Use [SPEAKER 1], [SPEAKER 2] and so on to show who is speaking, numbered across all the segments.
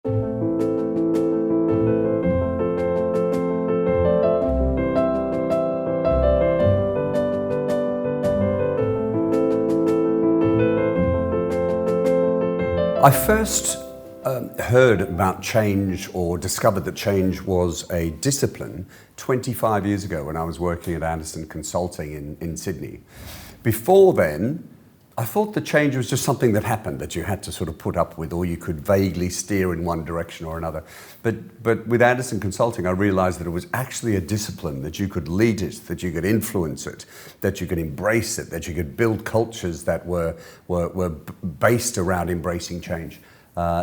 [SPEAKER 1] I first heard about change or discovered that change was a discipline 25 years ago when I was working at Anderson Consulting in Sydney. Before then, I thought that change was just something that happened that you had to sort of put up with, or you could vaguely steer in one direction or another. But with Anderson Consulting, I realized that it was actually a discipline, that you could lead it, that you could influence it, that you could embrace it, that you could build cultures that were based around embracing change.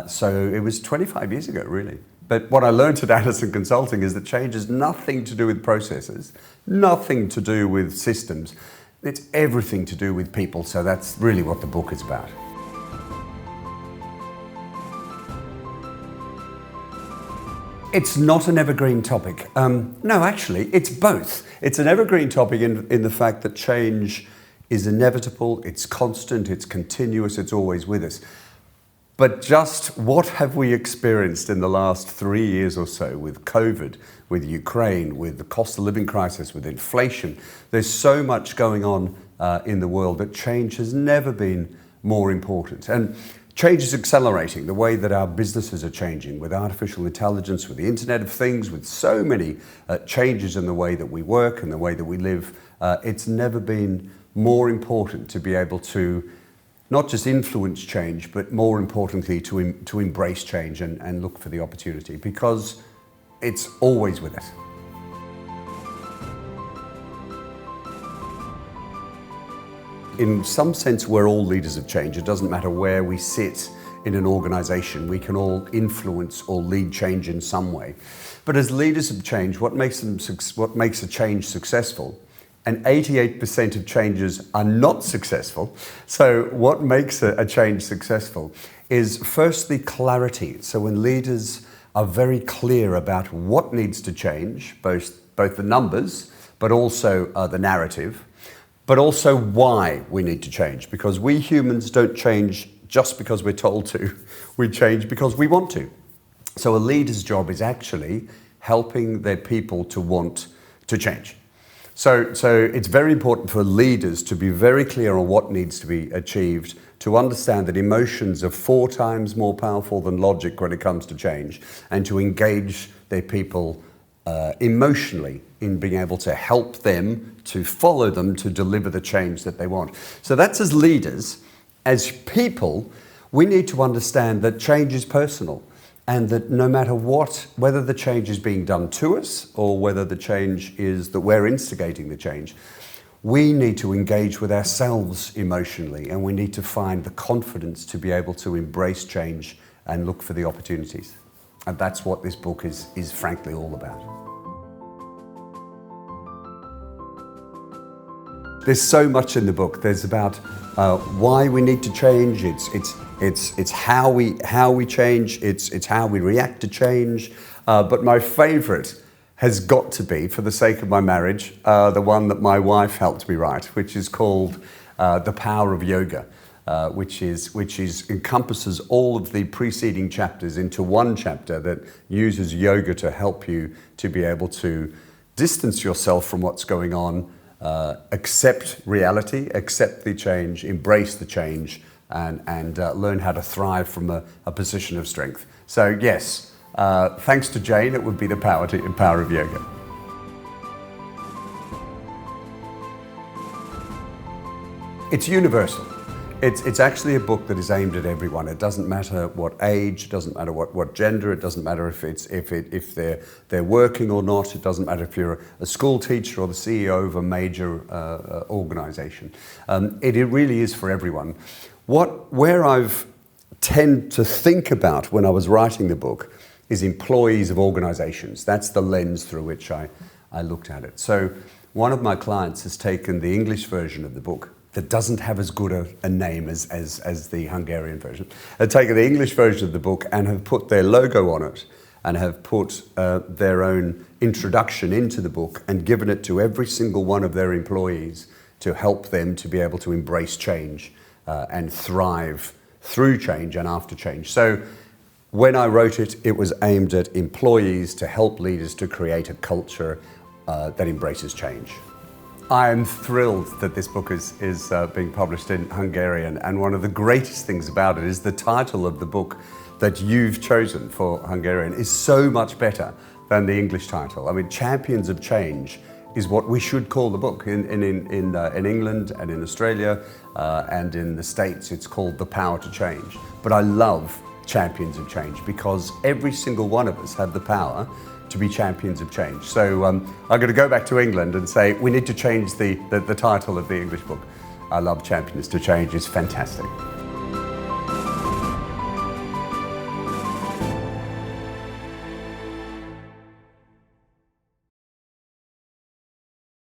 [SPEAKER 1] So it was 25 years ago, really. But what I learned at Anderson Consulting is that change has nothing to do with processes, nothing to do with systems. It's everything to do with people, so that's really what the book is about. It's not an evergreen topic. No, actually, it's both. It's an evergreen topic in the fact that change is inevitable, it's constant, it's continuous, it's always with us. But just what have we experienced in the last 3 years or so with COVID, with Ukraine, with the cost of living crisis, with inflation? There's so much going on in the world that change has never been more important. And change is accelerating. The way that our businesses are changing with artificial intelligence, with the Internet of Things, with so many changes in the way that we work and the way that we live, it's never been more important to be able to not just influence change, but more importantly, to embrace change and look for the opportunity, because it's always with us. In some sense, we're all leaders of change. It doesn't matter where we sit in an organization, we can all influence or lead change in some way. But as leaders of change, what makes a change successful? And 88% of changes are not successful. So what makes a change successful is firstly clarity. So when leaders are very clear about what needs to change, both the numbers, but also the narrative, but also why we need to change. Because we humans don't change just because we're told to. We change because we want to. So a leader's job is actually helping their people to want to change. So it's very important for leaders to be very clear on what needs to be achieved, to understand that emotions are 4 times more powerful than logic when it comes to change, and to engage their people emotionally in being able to help them, to follow them, to deliver the change that they want. So that's as leaders. As people, we need to understand that change is personal, and that no matter what, whether the change is being done to us or whether the change is that we're instigating the change, we need to engage with ourselves emotionally, and we need to find the confidence to be able to embrace change and look for the opportunities. And that's what this book is frankly all about. There's so much in the book. There's about why we need to change. It's how we change. It's how we react to change. But my favourite has got to be, for the sake of my marriage, the one that my wife helped me write, which is called The Power of Yoga, which encompasses all of the preceding chapters into one chapter that uses yoga to help you to be able to distance yourself from what's going on, accept reality, accept the change, embrace the change, and learn how to thrive from a position of strength. So yes, thanks to Jane, it would be The Power of Yoga. It's universal. It's actually a book that is aimed at everyone. It doesn't matter what age, it doesn't matter what gender, it doesn't matter if they're working or not, it doesn't matter if you're a school teacher or the CEO of a major organization. It really is for everyone. Where I've tend to think about when I was writing the book is employees of organizations. That's the lens through which I looked at it. So one of my clients has taken the English version of the book that doesn't have as good a name as the Hungarian version. They've taken the English version of the book and have put their logo on it and have put their own introduction into the book and given it to every single one of their employees to help them to be able to embrace change and thrive through change and after change. So When I wrote it, it was aimed at employees to help leaders to create a culture that embraces change. I am thrilled that this book is being published in Hungarian, and one of the greatest things about it is the title of the book that you've chosen for Hungarian is so much better than the English title. I mean, Champions of Change is what we should call the book. In England and in Australia and in the States, it's called The Power to Change. But I love Champions of Change because every single one of us have the power to be champions of change. So I'm going to go back to England and say we need to change the title of the English book. I love Champions to Change. It's fantastic.